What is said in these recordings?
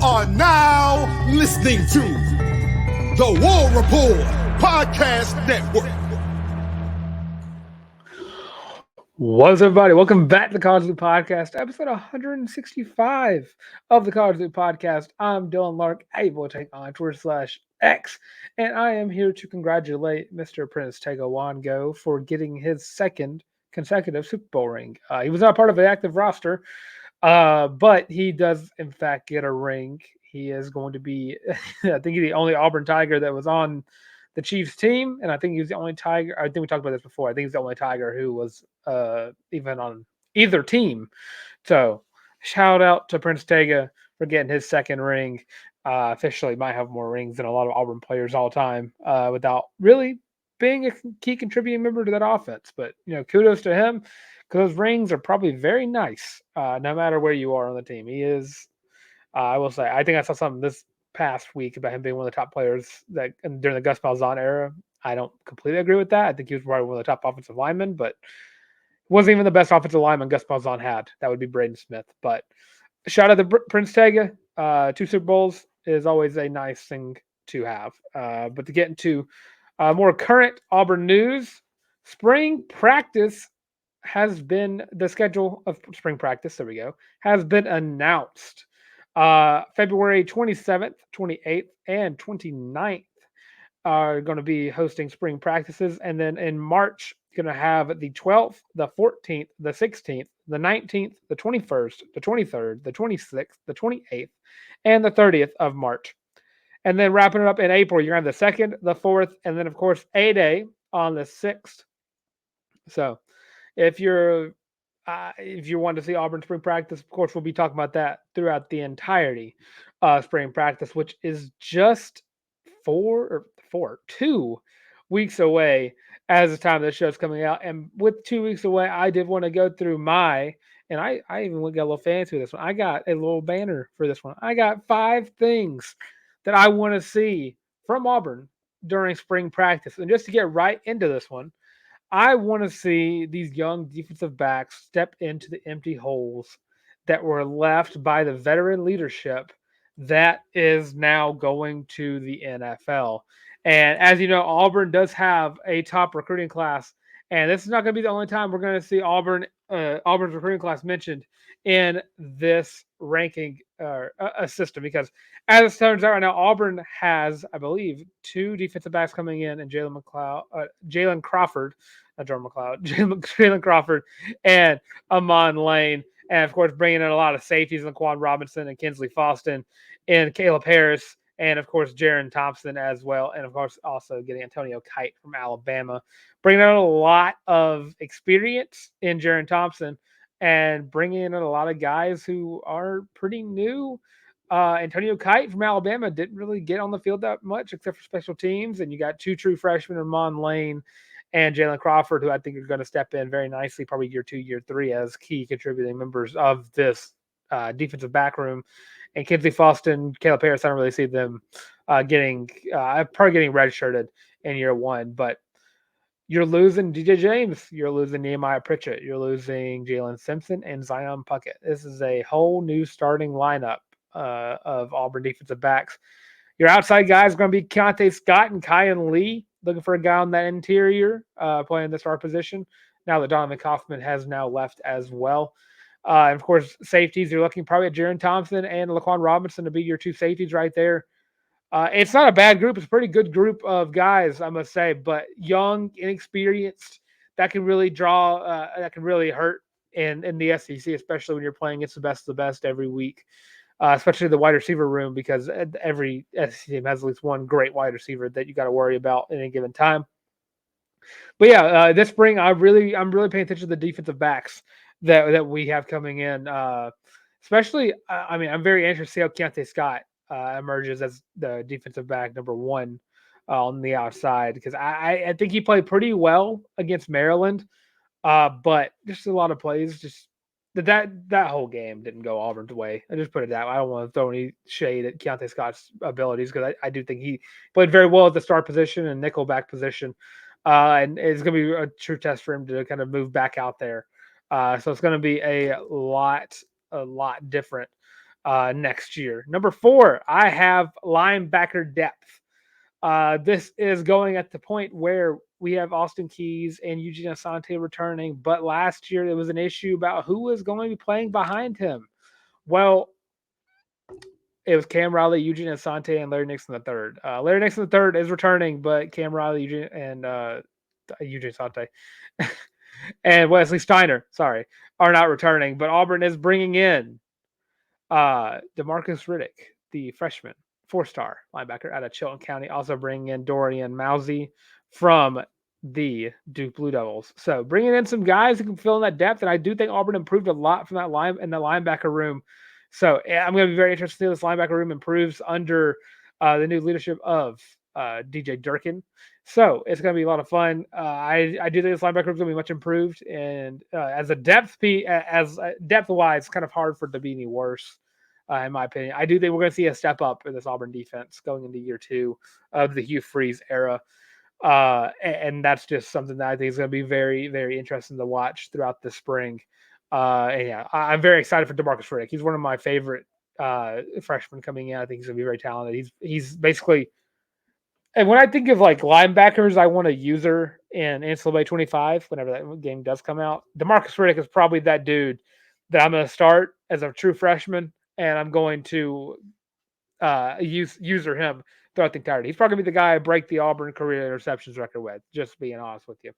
are now listening to the War Report Podcast Network. What's up, everybody? Welcome back to the College Loop Podcast, episode 165 of the College Loop Podcast. I'm Dylan Larck, able to take on Twitter/X, and I am here to congratulate Mr. Prince Tego Wango for getting his second consecutive Super Bowl ring. He was not part of the active roster, but he does, in fact, get a ring. He is going to be, I think, he's the only Auburn Tiger that was on the Chiefs team, and I think he was the only Tiger. I think we talked about this before. I think he's the only Tiger who was even on either team. So shout out to Prince Tega for getting his second ring. Officially might have more rings than a lot of Auburn players all time without really being a key contributing member to that offense. But, kudos to him because those rings are probably very nice no matter where you are on the team. He is, I will say, I think I saw something this past week about him being one of the top players that during the Gus Malzahn era. I don't completely agree with that. I think he was probably one of the top offensive linemen, but wasn't even the best offensive lineman Gus Malzahn had. That would be Braden Smith. But shout out to Prince Tega. 2 Super Bowls is always a nice thing to have. But to get into more current Auburn news, spring practice the schedule of spring practice, there we go, has been announced. February 27th, 28th, and 29th are going to be hosting spring practices. And then in March, going to have the 12th, the 14th, the 16th, the 19th, the 21st, the 23rd, the 26th, the 28th, and the 30th of March. And then wrapping it up in April, you're going to have the 2nd, the 4th, and then, of course, A-Day on the 6th. So if you want to see Auburn spring practice, of course, we'll be talking about that throughout the entirety of spring practice, which is just 2 weeks away as the time the show's coming out. And with 2 weeks away, I did want to go through and I even got a little fancy with this one. I got a little banner for this one. I got 5 things that I want to see from Auburn during spring practice. And just to get right into this one, I want to see these young defensive backs step into the empty holes that were left by the veteran leadership that is now going to the NFL. And as you know, Auburn does have a top recruiting class, and this is not going to be the only time we're going to see Auburn's recruiting class mentioned in this ranking system, because as it turns out right now, Auburn has, I believe, 2 defensive backs coming in, and Jalen Crawford, not Jordan McLeod, Jalen Crawford, and Amon Lane. And, of course, bringing in a lot of safeties, Laquan Robinson and Kinsley Faustin and Caleb Harris, and, of course, Jaron Thompson as well. And, of course, also getting Antonio Kite from Alabama. Bringing out a lot of experience in Jaron Thompson and bringing in a lot of guys who are pretty new. Antonio Kite from Alabama didn't really get on the field that much except for special teams. And you got 2 true freshmen, Amon Lane and Jalen Crawford, who I think are going to step in very nicely, probably year 2, year 3, as key contributing members of this defensive back room. And Kinsley Faustin, Caleb Harris, I don't really see them probably getting redshirted in year 1. But you're losing DJ James, you're losing Nehemiah Pritchett, you're losing Jalen Simpson and Zion Puckett. This is a whole new starting lineup of Auburn defensive backs. Your outside guys are going to be Keontae Scott and Kyan Lee, looking for a guy on that interior playing the star position, now that Donovan Kaufman has now left as well. And, of course, safeties, you're looking probably at Jaron Thompson and Laquan Robinson to be your 2 safeties right there. It's not a bad group. It's a pretty good group of guys, I must say, but young, inexperienced, that can really that can really hurt in the SEC, especially when you're playing against the best of the best every week. Especially the wide receiver room, because every SEC team has at least one great wide receiver that you got to worry about at any given time. But yeah, this spring I'm really paying attention to the defensive backs that we have coming in. Especially, I'm very interested to see how Keontae Scott emerges as the defensive back number 1 on the outside, because I think he played pretty well against Maryland, but just a lot of plays just. That whole game didn't go Auburn's way. I just put it that way. I don't want to throw any shade at Keontae Scott's abilities, because I do think he played very well at the star position and nickelback position. And it's going to be a true test for him to kind of move back out there. So it's going to be a lot different next year. Number 4, I have linebacker depth. This is going at the point where we have Austin Keys and Eugene Asante returning, but last year there was an issue about who was going to be playing behind him. Well, it was Cam Riley, Eugene Asante, and Larry Nixon III. Larry Nixon III is returning, but Cam Riley, Eugene, and Eugene Asante and Wesley Steiner, sorry, are not returning. But Auburn is bringing in DeMarcus Riddick, the freshman, 4-star linebacker out of Chilton County, also bringing in Dorian Mousy from the Duke Blue Devils. So bringing in some guys who can fill in that depth, and I do think Auburn improved a lot from that line in the linebacker room. So I'm going to be very interested to see how this linebacker room improves under the new leadership of DJ Durkin. So it's going to be a lot of fun. I do think this linebacker room is going to be much improved, and as a depth depth wise, kind of hard for it to be any worse. In my opinion, I do think we're going to see a step up in this Auburn defense going into year 2 of the Hugh Freeze era. And that's just something that I think is going to be very, very interesting to watch throughout the spring. And yeah, I'm very excited for DeMarcus Riddick. He's one of my favorite freshmen coming in. I think he's going to be very talented. He's basically, and when I think of like linebackers, I want a user in NCAA 25 whenever that game does come out. DeMarcus Riddick is probably that dude that I'm going to start as a true freshman, and I'm going to user him throughout the entirety. He's probably going to be the guy I break the Auburn career interceptions record with, just being honest with you.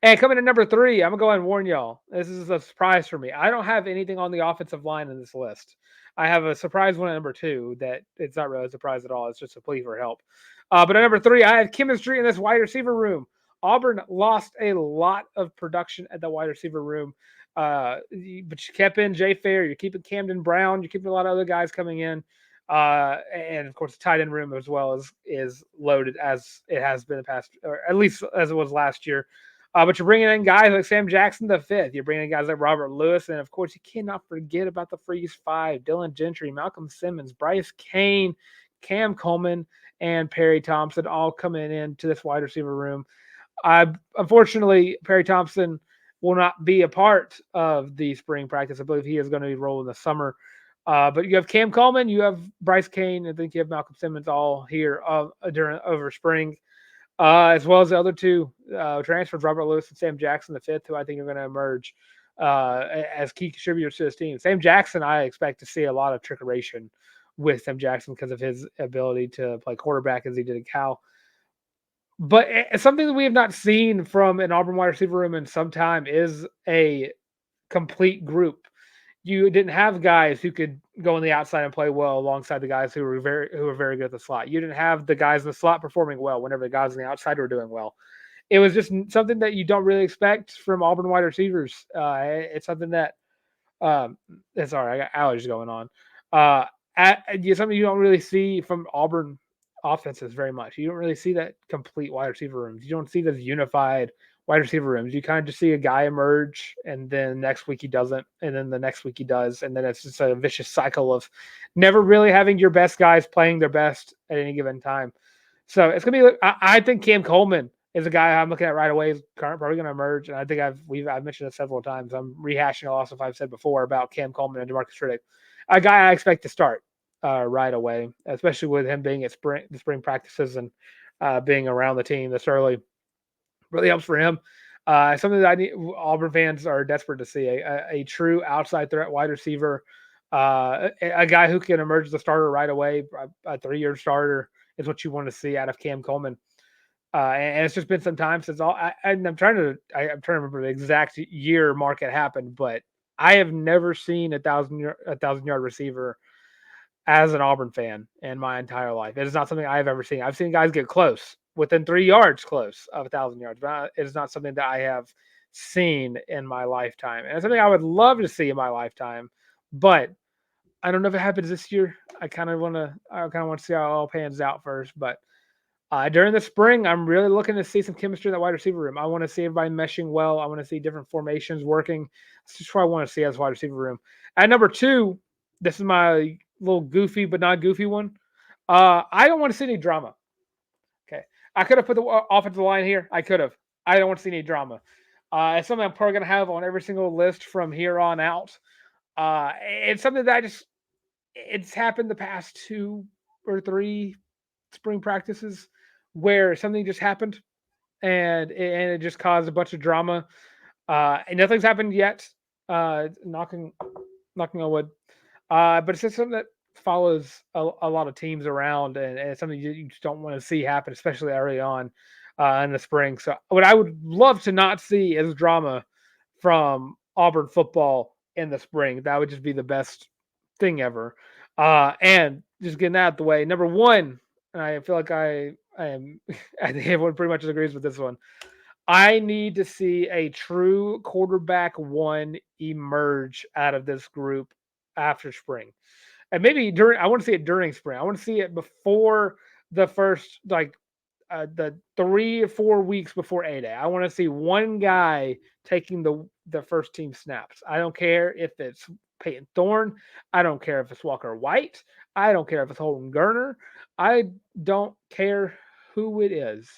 And coming to number 3, I'm going to go ahead and warn y'all. This is a surprise for me. I don't have anything on the offensive line in this list. I have a surprise one at number 2 that it's not really a surprise at all. It's just a plea for help. But at number 3, I have chemistry in this wide receiver room. Auburn lost a lot of production at the wide receiver room. But you kept in Jay Fair. You're keeping Camden Brown. You're keeping a lot of other guys coming in. And of course, the tight end room as well is loaded as it has been the past, or at least as it was last year. But you're bringing in guys like Sam Jackson the fifth. You're bringing in guys like Robert Lewis, and of course, you cannot forget about the Freeze 5: Dylan Gentry, Malcolm Simmons, Bryce Kane, Cam Coleman, and Perry Thompson all coming into this wide receiver room. Unfortunately, Perry Thompson will not be a part of the spring practice. I believe he is going to be rolling the summer. But you have Cam Coleman, you have Bryce Kane, I think you have Malcolm Simmons all here over spring, as well as the other 2 transfers, Robert Lewis and Sam Jackson the fifth, who I think are going to emerge as key contributors to this team. Sam Jackson, I expect to see a lot of trickeration with Sam Jackson because of his ability to play quarterback as he did at Cal. But something that we have not seen from an Auburn wide receiver room in some time is a complete group. You didn't have guys who could go on the outside and play well alongside the guys who were very good at the slot. You didn't have the guys in the slot performing well whenever the guys on the outside were doing well. It was just something that you don't really expect from Auburn wide receivers. It's something that sorry, I got allergies going on. Something you don't really see from Auburn offenses very much. You don't really see that complete wide receiver rooms. You don't see those unified wide receiver rooms. You kind of just see a guy emerge, and then next week he doesn't, and then the next week he does, and then it's just a vicious cycle of never really having your best guys playing their best at any given time. So it's gonna be. I think Cam Coleman is a guy I'm looking at right away. Is probably going to emerge, and I think I've mentioned it several times. I'm rehashing all stuff I've said before about Cam Coleman and DeMarcus Riddick. A guy I expect to start right away, especially with him being at the spring practices and being around the team this early. Really helps for him. Something that Auburn fans are desperate to see: a true outside threat wide receiver, a guy who can emerge as a starter right away. A 3-year starter is what you want to see out of Cam Coleman. And it's just been some time since I'm trying to remember the exact year mark it happened, but I have never seen a 1,000-yard receiver as an Auburn fan in my entire life. It is not something I've ever seen. I've seen guys get close, within 3 yards close of 1,000 yards, but it is not something that I have seen in my lifetime. And it's something I would love to see in my lifetime, but I don't know if it happens this year. I kind of want to see how it all pans out first, but during the spring, I'm really looking to see some chemistry in that wide receiver room. I want to see everybody meshing well. I want to see different formations working. That's just what I want to see as wide receiver room. At number 2, this is my little goofy but not goofy one. I don't want to see any drama. Okay. I could have put the offensive line here. I could have. I don't want to see any drama. It's something I'm probably going to have on every single list from here on out. It's something that it's happened the past 2 or 3 spring practices where something just happened and it just caused a bunch of drama. And nothing's happened yet. Knocking on wood. But it's just something that follows a lot of teams around, and it's something you just don't want to see happen, especially early on in the spring. So, what I would love to not see is drama from Auburn football in the spring. That would just be the best thing ever. And just getting that out the way. Number one, and I feel like I am. I think everyone pretty much agrees with this one. I need to see a true quarterback one emerge out of this group after spring. And maybe during, I want to see it during spring. I want to see it before the first, like the 3 or 4 weeks before A Day. I want to see one guy taking the first team snaps. I don't care if it's Peyton Thorne. I don't care if it's Walker White. I don't care if it's Holden Gerner. I don't care who it is.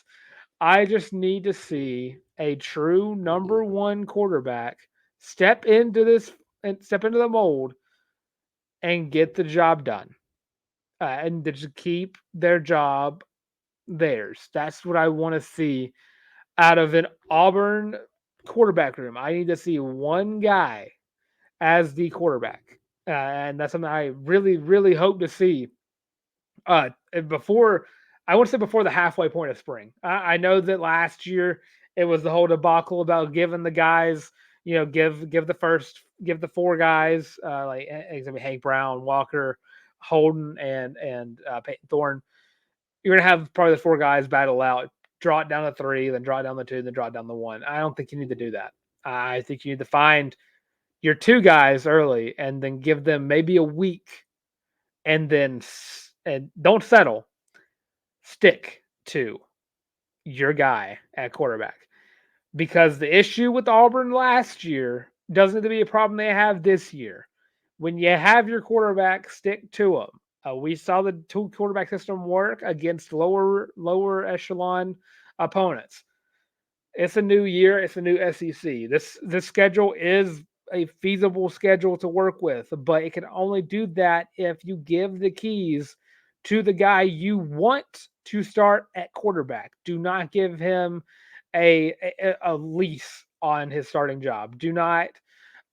I just need to see a true number one quarterback step into this and step into the mold and get the job done. And to just keep their job theirs. That's what I want to see out of an Auburn quarterback room. I need to see one guy as the quarterback. And that's something I really, really hope to see before, I want to say before the halfway point of spring. I know that last year it was the whole debacle about giving the guys, give the 4 guys like Hank Brown, Walker, Holden, and Peyton Thorne. You're gonna have probably the 4 guys battle out, draw it down to 3, then draw it down to 2, then draw it down to 1. I don't think you need to do that. I think you need to find your 2 guys early and then give them maybe a week, and then and don't settle. Stick to your guy at quarterback, because the issue with Auburn last year doesn't have to be a problem they have this year. When you have your quarterback, stick to him. We saw the 2 quarterback system work against lower echelon opponents. It's a new year. It's a new SEC. This schedule is a feasible schedule to work with, but it can only do that if you give the keys to the guy you want to start at quarterback. Do not give him a lease on his starting job. Do not.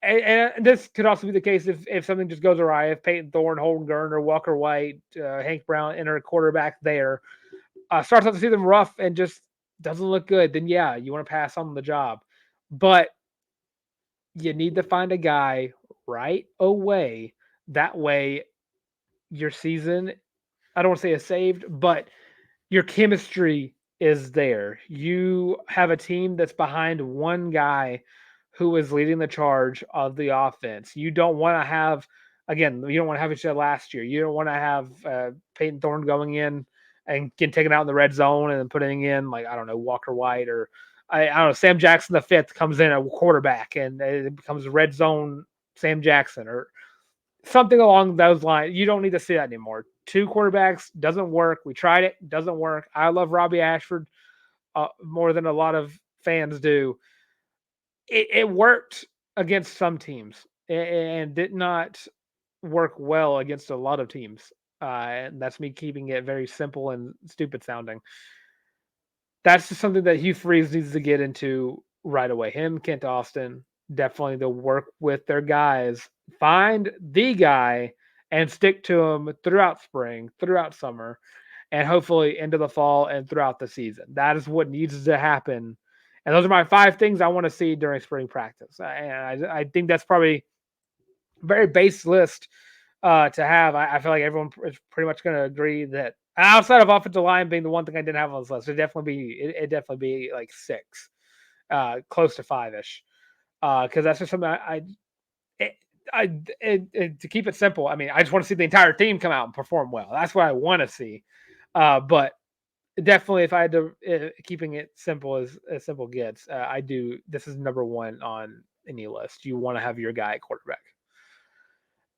And this could also be the case if something just goes awry. If Peyton Thorne, Holden Gerner, Walker White, Hank Brown enter a quarterback there, starts out the season rough and just doesn't look good, then yeah, you want to pass on the job. But you need to find a guy right away. That way, your season, I don't want to say is saved, but your chemistry is there. You have a team that's behind one guy who is leading the charge of the offense. You don't want to have, again, you don't want to have it said last year. You don't want to have Peyton Thorne going in and getting taken out in the red zone and then putting in, like, I don't know, Walker White, or I don't know, Sam Jackson the fifth comes in a quarterback and it becomes red zone Sam Jackson or something along those lines. You don't need to see that anymore. 2 quarterbacks doesn't work. We tried it, doesn't work. I love Robbie Ashford more than a lot of fans do. It worked against some teams and did not work well against a lot of teams. And that's me keeping it very simple and stupid sounding. That's just something that Hugh Freeze needs to get into right away. Him, Kent Austin, definitely to work with their guys. Find the guy and stick to him throughout spring, throughout summer, and hopefully into the fall and throughout the season. That is what needs to happen. And those are my 5 things I want to see during spring practice. And I think that's probably a very base list to have. I feel like everyone is pretty much going to agree that outside of offensive line being the one thing I didn't have on this list, it'd definitely be like 6, close to 5-ish. Because that's just something to keep it simple. I mean, I just want to see the entire team come out and perform well. That's what I want to see. But definitely, if I had to, keeping it simple as simple gets, I do. This is number 1 on any list. You want to have your guy at quarterback.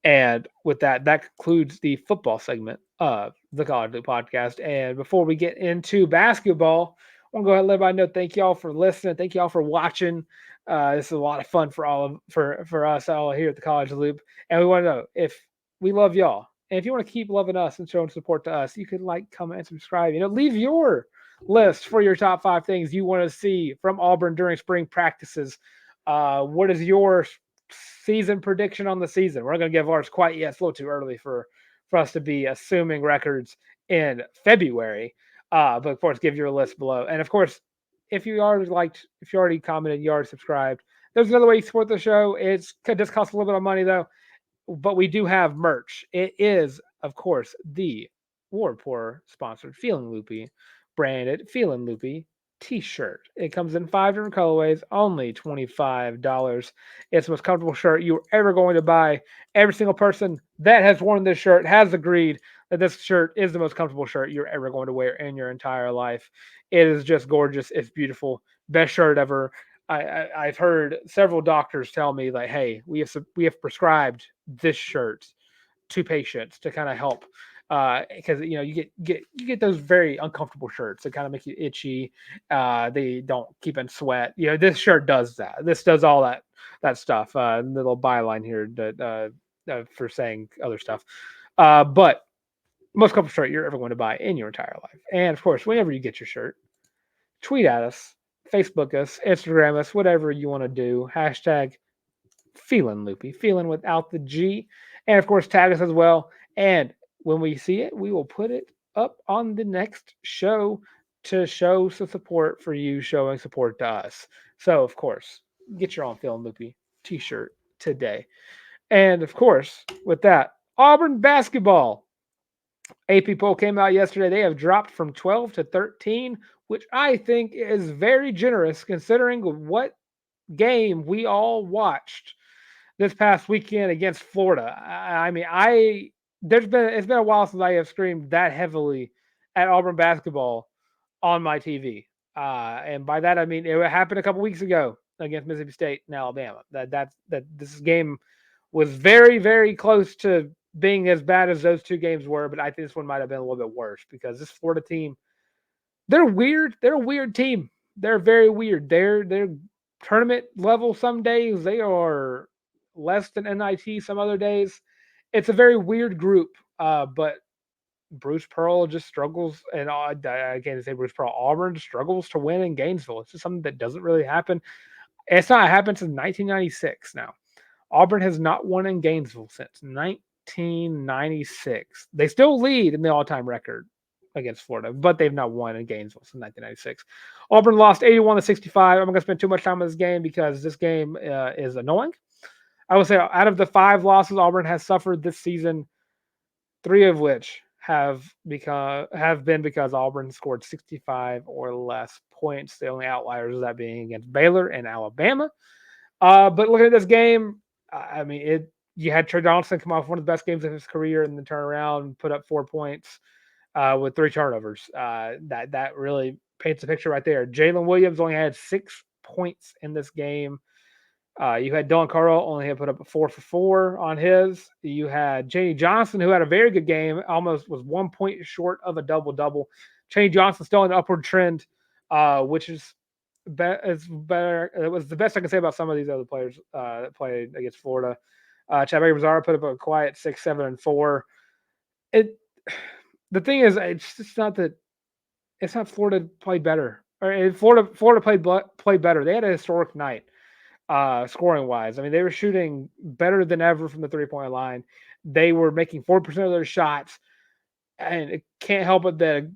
And with that, that concludes the football segment of the College Loop podcast. And before we get into basketball, I want to go ahead and let everybody know, thank y'all for listening. Thank y'all for watching. This is a lot of fun for us all here at the College Loop. And we want to know, if we love y'all, And if you want to keep loving us and showing support to us, you can like, comment, and subscribe. Leave your list for your top 5 things you want to see from Auburn during spring practices. What is your season prediction on the season? We're not going to give ours quite yet. It's a little too early for us to be assuming records in February. But of course, give your list below. And of course, if you already commented, you already subscribed, there's another way you support the show. It just costs a little bit of money though, but we do have merch. It is, of course, the War Report sponsored Feeling Loopy, branded Feeling Loopy t-shirt. It comes in 5 different colorways, only $25. It's the most comfortable shirt you're ever going to buy. Every single person that has worn this shirt has agreed that this shirt is the most comfortable shirt you're ever going to wear in your entire life. It is just gorgeous. It's beautiful. Best shirt ever. I've heard several doctors tell me like, hey, we have prescribed this shirt to patients to kind of help, because you get those very uncomfortable shirts that kind of make you itchy. They don't keep in sweat. This shirt does that. This does all that stuff. Little byline here that for saying other stuff, but most comfortable shirt you're ever going to buy in your entire life. And of course, whenever you get your shirt, tweet at us, Facebook us, Instagram us, whatever you want to do. Hashtag Feeling Loopy, feeling without the G. And of course, tag us as well. And when we see it, we will put it up on the next show to show some support for you, showing support to us. So, of course, get your own Feeling Loopy t-shirt today. And of course, with that, Auburn Basketball. AP poll came out yesterday. They have dropped from 12 to 13, which I think is very generous considering what game we all watched this past weekend against Florida. I mean, it's been a while since I have screamed that heavily at Auburn basketball on my TV. And by that I mean it happened a couple weeks ago against Mississippi State and Alabama. That this game was very, very close to being as bad as those two games were, but I think this one might have been a little bit worse because this Florida team, they're weird. They're a weird team. They're very weird. They're tournament level some days. They are less than NIT some other days. It's a very weird group. But Bruce Pearl just struggles, and I can't say Bruce Pearl. Auburn struggles to win in Gainesville. It's just something that doesn't really happen. It's not happened since 1996 now. Auburn has not won in Gainesville since 1996. They still lead in the all-time record against Florida, but they've not won in Gainesville since 1996. Auburn lost 81-65. I'm not going to spend too much time on this game because this game is annoying. I will say out of the 5 losses Auburn has suffered this season, 3 of which have been because Auburn scored 65 or less points. The only outliers of that being against Baylor and Alabama. But looking at this game, I mean, you had Trey Johnson come off one of the best games of his career and then turn around and put up 4 points with 3 turnovers. That really paints a picture right there. Jalen Williams only had 6 points in this game. You had Dylan Carl only had put up a 4 for 4 on his. You had Chaney Johnson, who had a very good game, almost was 1 point short of a double-double. Chaney Johnson still in an upward trend, which is better. It was the best I can say about some of these other players that played against Florida. Chad Baker put up a quiet 6, 7, and 4. The thing is, it's just not that. It's not Florida played better. Or Florida played better. They had a historic night, scoring wise. I mean, they were shooting better than ever from the 3-point line. They were making 4% of their shots, and it can't help it that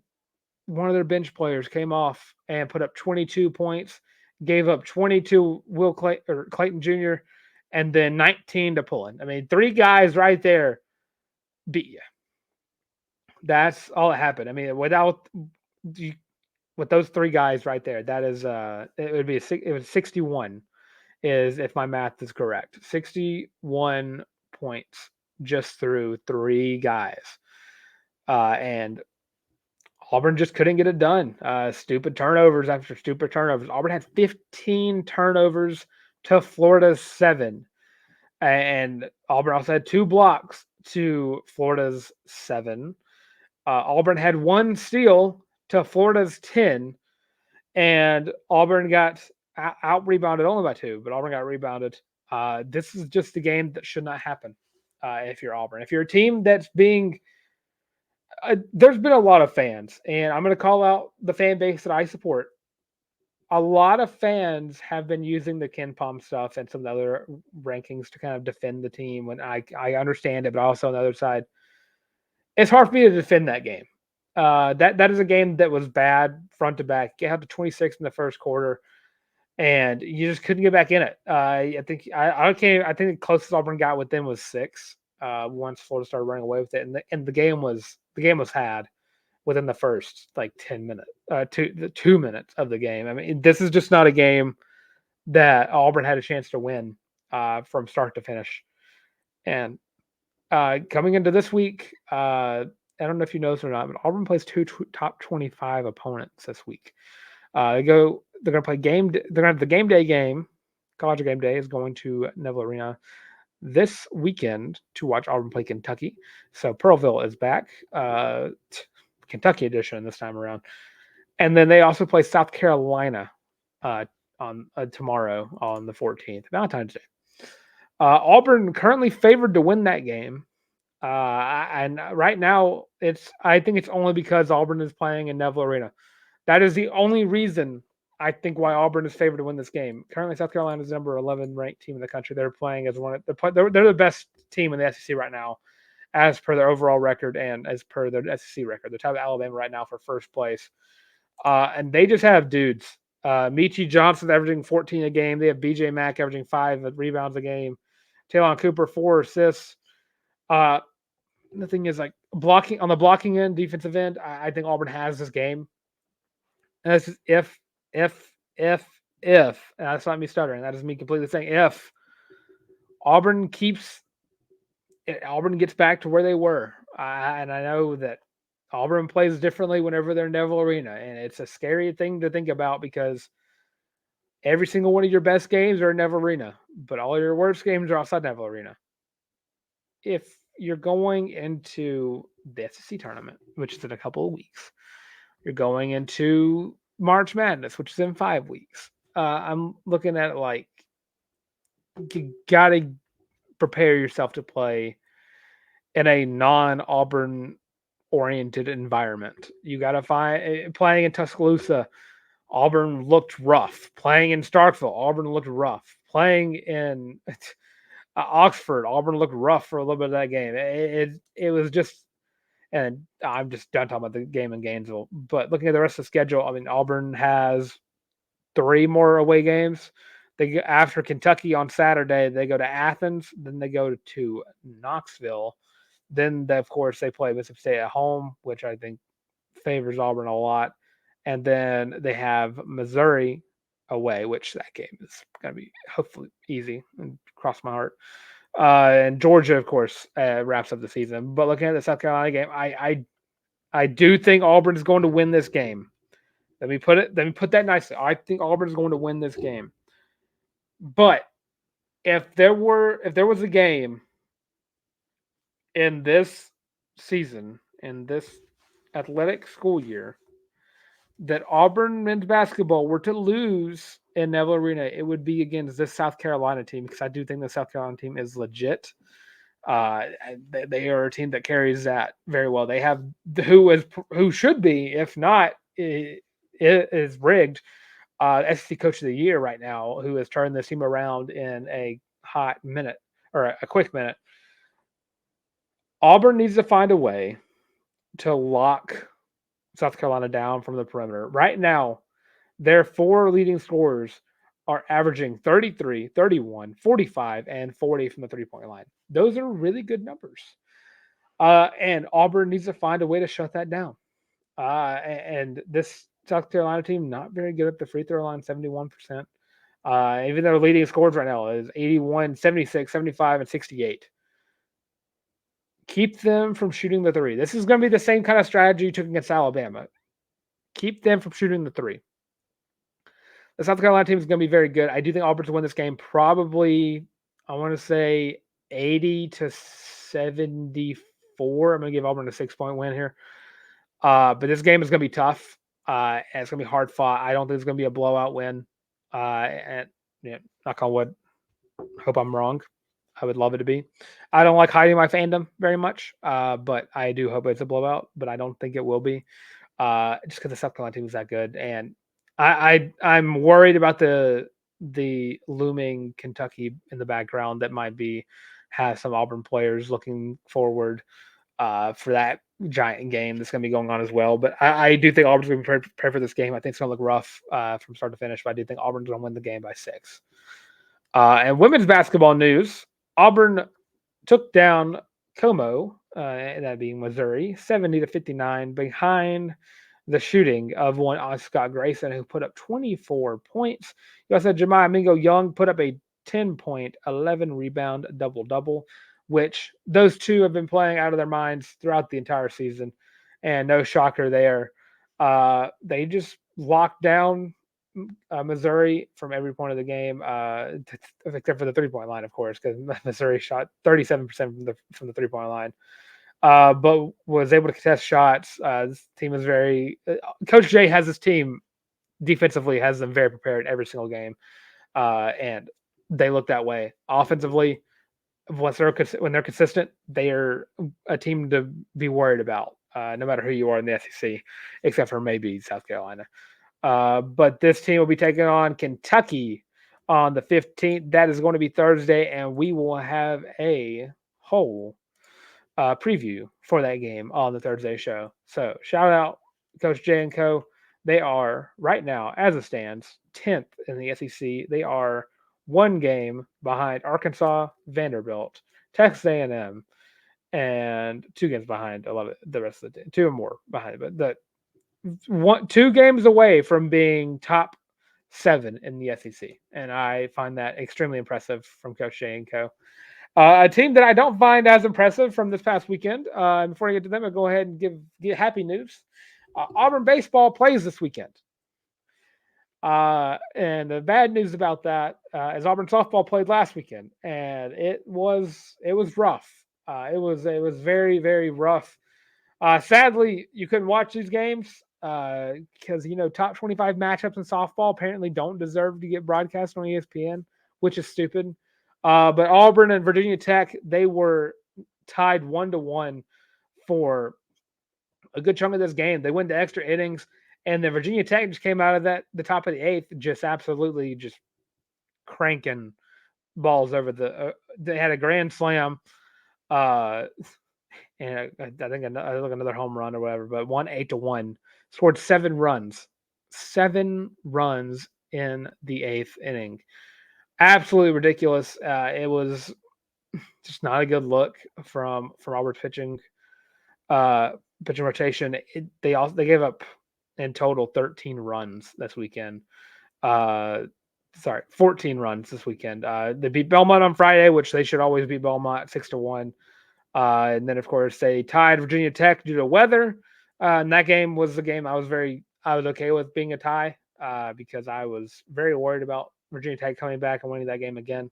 one of their bench players came off and put up 22 points, gave up 22 Clayton Jr., and then 19 to Pullen. I mean, 3 guys right there beat you. That's all that happened. I mean, with those 3 guys right there, that is it was 61 is, if my math is correct, 61 points just through 3 guys. And Auburn just couldn't get it done. Stupid turnovers after stupid turnovers. Auburn had 15 turnovers to Florida's 7. And Auburn also had 2 blocks to Florida's 7. Auburn had 1 steal to Florida's 10. And Auburn got out-rebounded only by 2, but Auburn got rebounded. This is just a game that should not happen. if you're Auburn. If you're a team that's being there's been a lot of fans, and I'm going to call out the fan base that I support. A lot of fans have been using the Ken Palm stuff and some of the other rankings to kind of defend the team. When I understand it, but also on the other side, it's hard for me to defend that game. That is a game that was bad front to back. You had to 26 in the first quarter, and you just couldn't get back in it. I think I think the closest Auburn got with them was 6. Once Florida started running away with it, and the game was had within the first like 10 minutes, 2 minutes of the game. I mean, this is just not a game that Auburn had a chance to win from start to finish. And coming into this week, I don't know if you know this or not, but Auburn plays two top 25 opponents this week. They're going to play game. They're going to have the game day game. College game day is going to Neville Arena this weekend to watch Auburn play Kentucky. So Pearlville is back, Kentucky edition this time around. And then they also play South Carolina on tomorrow on the 14th, Valentine's Day. Auburn currently favored to win that game. And right now, I think it's only because Auburn is playing in Neville Arena. That is the only reason I think why Auburn is favored to win this game. Currently, South Carolina is number 11 ranked team in the country. They're playing as they're the best team in the SEC right now, as per their overall record and as per their SEC record. They're tied with Alabama right now for first place. And they just have dudes. Michi Johnson averaging 14 a game. They have BJ Mack averaging 5 rebounds a game. Talon Cooper 4 assists. The thing is, like, blocking on the blocking end, defensive end, I think Auburn has this game. And that's just if, and that's not me stuttering. That is me completely saying if Auburn gets back to where they were. And I know that Auburn plays differently whenever they're in Neville Arena. And it's a scary thing to think about because every single one of your best games are in Neville Arena, but all your worst games are outside Neville Arena. If you're going into the SEC tournament, which is in a couple of weeks, you're going into March Madness, which is in 5 weeks. I'm looking at it like you got to prepare yourself to play in a non-Auburn oriented environment. You got to find playing in Tuscaloosa. Auburn looked rough. Playing in Starkville, Auburn looked rough. Playing in Oxford, Auburn looked rough for a little bit of that game. It was just, and I'm just done talking about the game in Gainesville. But looking at the rest of the schedule, I mean, Auburn has 3 more away games. After Kentucky on Saturday, they go to Athens, then they go to Knoxville. Then, of course, they play Mississippi State at home, which I think favors Auburn a lot. And then they have Missouri away, which that game is going to be hopefully easy, and cross my heart. And Georgia, of course, wraps up the season. But looking at the South Carolina game, I do think Auburn is going to win this game. Let me put that nicely. I think Auburn is going to win this game. But if there was a game in this season, in this athletic school year, that Auburn men's basketball were to lose in Neville Arena, it would be against this South Carolina team, because I do think the South Carolina team is legit. They are a team that carries that very well. They have who should be, if not, is rigged. SEC Coach of the Year right now, who has turned this team around in a hot minute or a quick minute. Auburn needs to find a way to lock South Carolina down from the perimeter. Right now, their 4 leading scorers are averaging 33, 31, 45, and 40 from the three-point line. Those are really good numbers. And Auburn needs to find a way to shut that down. And this South Carolina team, not very good at the free throw line, 71%. Even their leading scorers right now is 81, 76, 75, and 68. Keep them from shooting the 3. This is going to be the same kind of strategy you took against Alabama. Keep them from shooting the 3. The South Carolina team is going to be very good. I do think Auburn's win this game probably, I want to say 80 to 74. I'm going to give Auburn a 6-point win here. But this game is going to be tough. And it's going to be hard fought. I don't think it's going to be a blowout win. And knock on wood, hope I'm wrong. I would love it to be. I don't like hiding my fandom very much, but I do hope it's a blowout. But I don't think it will be, just because the South Carolina team is that good, and I'm worried about the looming Kentucky in the background that might be have some Auburn players looking forward for that giant game that's going to be going on as well. But I do think Auburn's going to be prepared for this game. I think it's going to look rough from start to finish, but I do think Auburn's going to win the game by 6. And women's basketball news: Auburn took down Como, that being Missouri, 70-59, behind the shooting of one Scott Grayson, who put up 24 points. You also had Jemiah Mingo Young put up a 10-point, 11 rebound double-double, which those two have been playing out of their minds throughout the entire season, and no shocker there. They just locked down Missouri from every point of the game, except for the 3-point line, of course, because Missouri shot 37% from the 3-point line, but was able to contest shots. This team is very. Coach Jay has his team defensively has them very prepared every single game, and they look that way offensively. When they're consistent, they are a team to be worried about, no matter who you are in the SEC, except for maybe South Carolina. But this team will be taking on Kentucky on the 15th. That is going to be Thursday, and we will have a whole preview for that game on the Thursday show. So shout out Coach J and Co. They are right now, as it stands, 10th in the SEC. They are one game behind Arkansas, Vanderbilt, Texas A&M, and 2 games behind the rest of the 2 or more behind. But 2 games away from being top 7 in the SEC, and I find that extremely impressive from Coach Jay and Co. A team that I don't find as impressive from this past weekend. Before I get to them, I'll go ahead and get happy news. Auburn Baseball plays this weekend. And the bad news about that is Auburn Softball played last weekend, and it was rough. It was very, very rough. Sadly, you couldn't watch these games because top 25 matchups in softball apparently don't deserve to get broadcast on ESPN, which is stupid. But Auburn and Virginia Tech, they were tied 1-1 for a good chunk of this game. They went to extra innings, and the Virginia Tech just came out of the top of the 8th, just absolutely just cranking balls over the. They had a grand slam, and I think another home run or whatever, but won 8-1. Scored 7 runs, 7 runs in the 8th inning. Absolutely ridiculous. It was just not a good look from Auburn's pitching rotation. They gave up in total 13 runs this weekend. 14 runs this weekend. They beat Belmont on Friday, which they should always beat Belmont 6-1. And then, of course, they tied Virginia Tech due to weather. And that game was the game I was okay with being a tie because I was very worried about Virginia Tech coming back and winning that game again.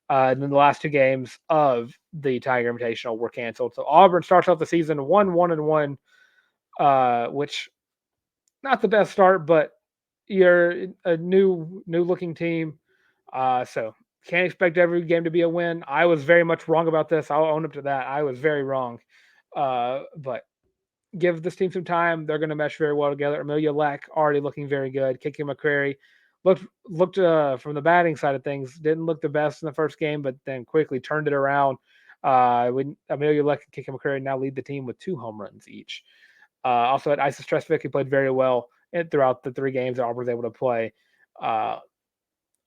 And then the last 2 games of the Tiger Invitational were canceled. So Auburn starts off the season 1-1-1, which not the best start, but you're a new looking team. So can't expect every game to be a win. I was very much wrong about this. I'll own up to that. I was very wrong. But give this team some time. They're going to mesh very well together. Amelia Larck already looking very good. Kiki McCrary looked from the batting side of things, didn't look the best in the first game, but then quickly turned it around. When Amelia Larck and Kiki McCrary now lead the team with 2 home runs each. Also at Isis Tresvik, who played very well throughout the 3 games that Auburn was able to play. All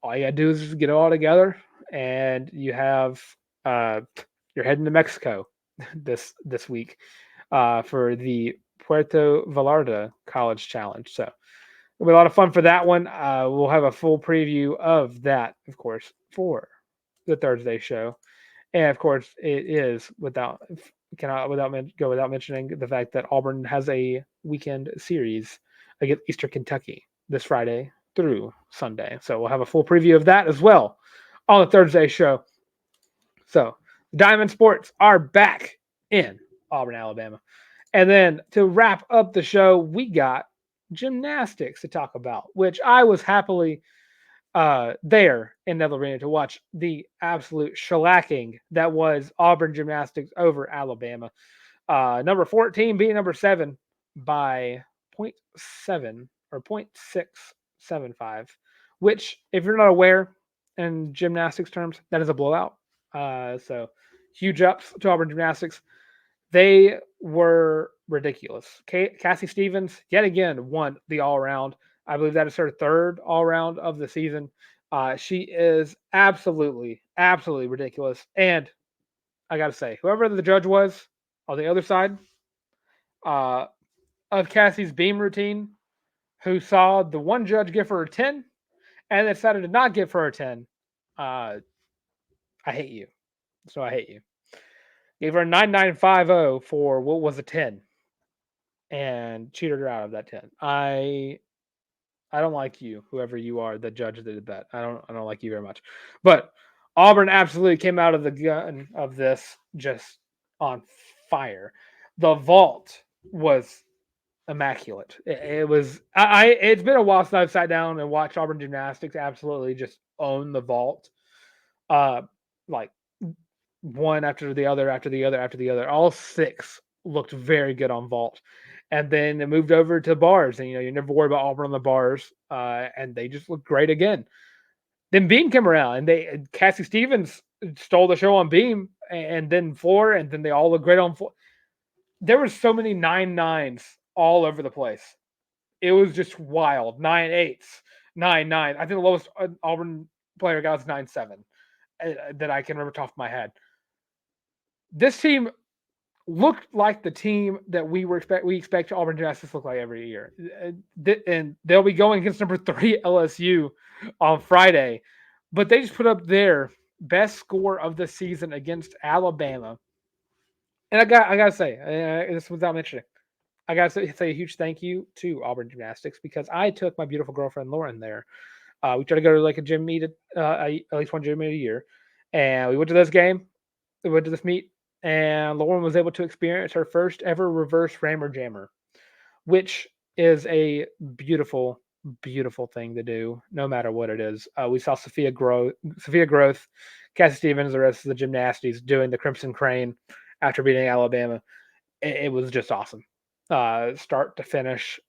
you gotta do is just get it all together, and you have you're heading to Mexico this week for the Puerto Vallarta College Challenge. So it'll be a lot of fun for that one. We'll have a full preview of that, of course, for the Thursday show, and of course, it is without mentioning the fact that Auburn has a weekend series against Eastern Kentucky this Friday through Sunday. So we'll have a full preview of that as well on the Thursday show. So Diamond Sports are back in Auburn, Alabama. And then to wrap up the show, we got gymnastics to talk about, which I was happily there in Nether Arena to watch the absolute shellacking that was Auburn Gymnastics over Alabama. Number 14 beating number 7 by 0.7 or 0.675, which, if you're not aware in gymnastics terms, that is a blowout. So huge ups to Auburn Gymnastics. They were ridiculous. Cassie Stevens, yet again, won the all around. I believe that is her third all round of the season. She is absolutely, absolutely ridiculous. And I got to say, whoever the judge was on the other side uh, of Cassie's beam routine, who saw the one judge give her a 10 and decided to not give her a 10, I hate you. So I hate you. Gave her a 9950 for what was a 10 and cheated her out of that 10. I don't like you, whoever you are, the judge that did that. I don't like you very much. But Auburn absolutely came out of the gun of this just on fire. The vault was immaculate. It was it's been a while since I've sat down and watched Auburn Gymnastics absolutely just own the vault. Like one after the other, after the other, after the other. All 6 looked very good on vault. And then it moved over to bars, and you never worry about Auburn on the bars, and they just looked great again. Then beam came around, and Cassie Stevens stole the show on beam, and then floor, and then they all looked great on floor. There were so many 9-9s all over the place. It was just wild. 9-8s, 9-9. I think the lowest Auburn player got was 9-7 that I can remember top of my head. This team looked like the team that we expect Auburn Gymnastics to look like every year. And they'll be going against number 3 LSU on Friday. But they just put up their best score of the season against Alabama. And I gotta say, this without mentioning, I gotta say a huge thank you to Auburn Gymnastics because I took my beautiful girlfriend Lauren there. We try to go to like a gym meet at least one gym meet a year, and we went to this game. We went to this meet, and Lauren was able to experience her first ever reverse rammer jammer, which is a beautiful, beautiful thing to do, no matter what it is. We saw Sophia Growth, Cassie Stevens, the rest of the gymnastics doing the Crimson Crane after beating Alabama. It was just awesome, start to finish.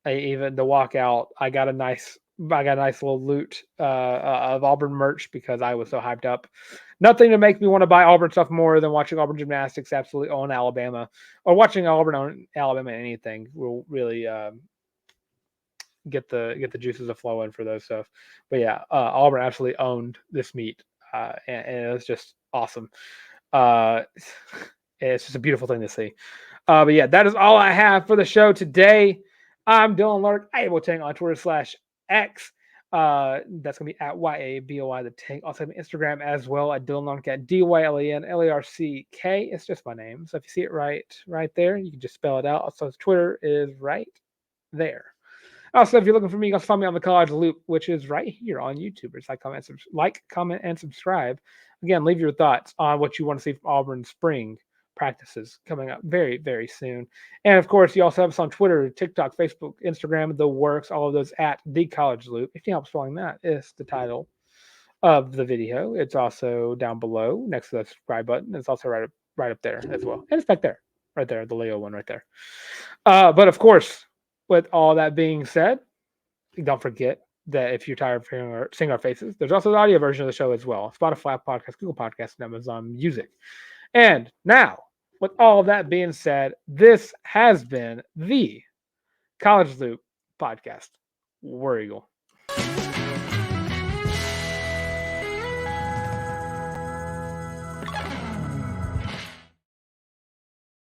Even the walkout, I got a nice little loot of Auburn merch because I was so hyped up. Nothing to make me want to buy Auburn stuff more than watching Auburn Gymnastics absolutely own Alabama, or watching Auburn own Alabama. Anything will really get the juices a flowing for those stuff. But yeah, Auburn absolutely owned this meet, and it was just awesome. It's just a beautiful thing to see. But yeah, that is all I have for the show today. I'm Dylan Larck, @Tank on Twitter/X. That's gonna be @YABOY the Tank. Also have Instagram as well at Dylan Larck at DYLANLARCK. It's just my name. So if you see it right there, you can just spell it out. Also, Twitter is right there. Also, if you're looking for me, you can find me on the College Loop, which is right here on YouTube. It's comment, and subscribe. Again, leave your thoughts on what you want to see from Auburn spring practices coming up very, very soon. And of course, you also have us on Twitter, TikTok, Facebook, Instagram, the works, all of those at The College Loop. If you help spelling that is the title of the video. It's also down below next to the subscribe button. It's also right up there as well. And it's back there, right there, the Leo one right there. But of course, with all that being said, don't forget that if you're tired of seeing our faces, there's also the audio version of the show as well. Spotify podcast, Google Podcasts, and Amazon Music. And now, with all that being said, this has been the College Loop Podcast. War Eagle.